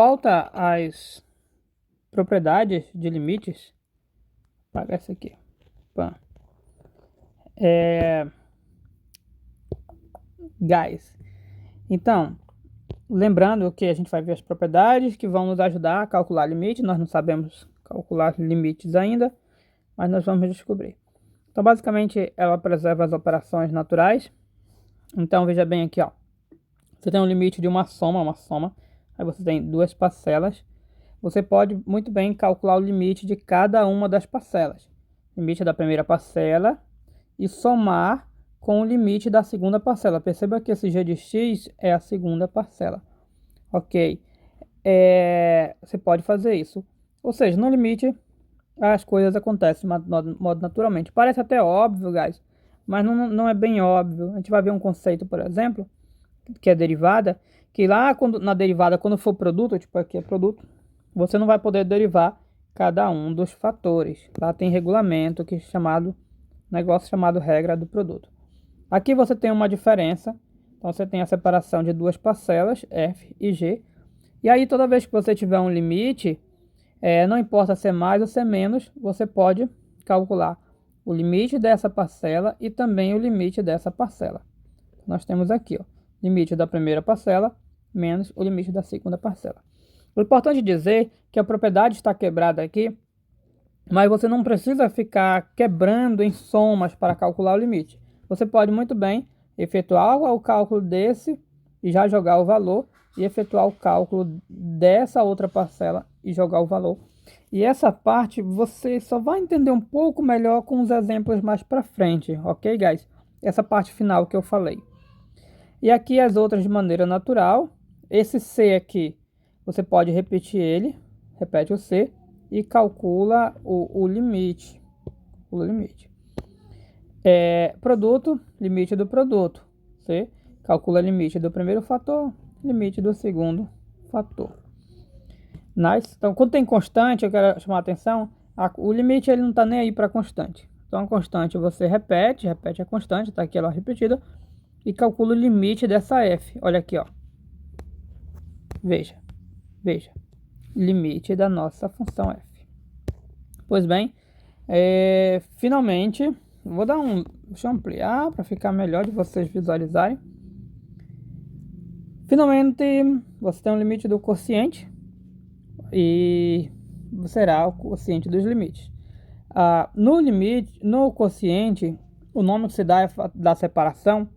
Volta às propriedades de limites. Apagar essa aqui. Pã. Guys. Então, lembrando que a gente vai ver as propriedades que vão nos ajudar a calcular limite. Nós não sabemos calcular limites ainda, mas nós vamos descobrir. Então, basicamente, ela preserva as operações naturais. Então, veja bem aqui, ó. Você tem um limite de uma soma. Aí você tem duas parcelas. Você pode muito bem calcular o limite de cada uma das parcelas. Limite da primeira parcela e somar com o limite da segunda parcela. Perceba que esse g de x é a segunda parcela. Ok? Você pode fazer isso. Ou seja, no limite, as coisas acontecem de modo naturalmente. Parece até óbvio, guys, mas não é bem óbvio. A gente vai ver um conceito, por exemplo, que é derivada, que lá na derivada, quando for produto, tipo aqui é produto, você não vai poder derivar cada um dos fatores. Lá tem regulamento que é negócio chamado regra do produto. Aqui você tem uma diferença, então você tem a separação de duas parcelas, f e g. E aí toda vez que você tiver um limite, não importa se é mais ou se é menos, você pode calcular o limite dessa parcela e também o limite dessa parcela. Nós temos aqui, ó, limite da primeira parcela menos o limite da segunda parcela. O importante é dizer que a propriedade está quebrada aqui, mas você não precisa ficar quebrando em somas para calcular o limite. Você pode muito bem efetuar o cálculo desse e já jogar o valor, e efetuar o cálculo dessa outra parcela e jogar o valor. E essa parte você só vai entender um pouco melhor com os exemplos mais para frente, ok, guys? Essa parte final que eu falei. E aqui as outras de maneira natural. Esse C aqui, você pode repetir ele, repete o C e calcula o limite. O limite. Produto, limite do produto. Você calcula limite do primeiro fator, limite do segundo fator. Nice. Então, quando tem constante, eu quero chamar a atenção, o limite ele não está nem aí para constante. Então, a constante você repete a constante, está aqui ela repetida, e calcula o limite dessa f. Olha aqui, ó. Veja. Limite da nossa função f. Pois bem, finalmente, deixa eu ampliar para ficar melhor de vocês visualizarem. Finalmente, você tem um limite do quociente e será o quociente dos limites. No quociente, o nome que se dá é da separação.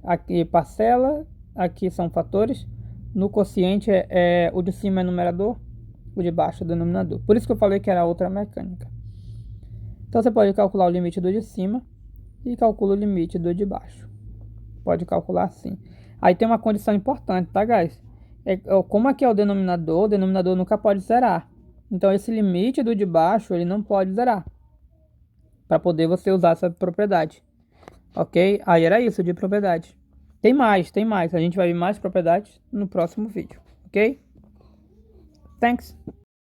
Aqui parcela, aqui são fatores. No quociente o de cima é numerador, o de baixo é denominador. Por isso que eu falei que era outra mecânica. Então você pode calcular o limite do de cima e calcula o limite do de baixo. Pode calcular assim. Aí tem uma condição importante, tá, guys? Como aqui é o denominador nunca pode zerar. Então esse limite do de baixo ele não pode zerar, para poder você usar essa propriedade. Ok? Aí era isso de propriedade. Tem mais. A gente vai ver mais propriedades no próximo vídeo. Ok? Thanks.